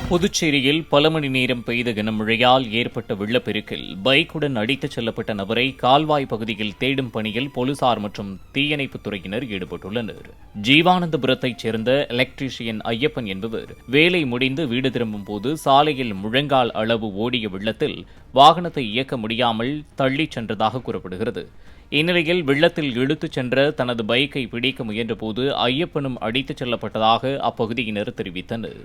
புதுச்சேரியில் பல மணி நேரம் பெய்த கனமழையால் ஏற்பட்ட வெள்ளப்பெருக்கில் பைக்குடன் அடித்துச் செல்லப்பட்ட நபரை கால்வாய் பகுதியில் தேடும் பணியில் போலீசார் மற்றும் தீயணைப்புத் துறையினர் ஈடுபட்டுள்ளனர். ஜீவானந்தபுரத்தைச் சேர்ந்த எலக்ட்ரீஷியன் ஐயப்பன் என்பவர் வேலை முடிந்து வீடு திரும்பும் போது சாலையில் முழங்கால் அளவு ஓடிய வெள்ளத்தில் வாகனத்தை இயக்க முடியாமல் தள்ளிச் சென்றதாக கூறப்படுகிறது. இந்நிலையில் வெள்ளத்தில் இழுத்துச் சென்ற தனது பைக்கை பிடிக்க முயன்றபோது ஐயப்பனும் அடித்துச் செல்லப்பட்டதாக அப்பகுதியினர் தெரிவித்தனர்.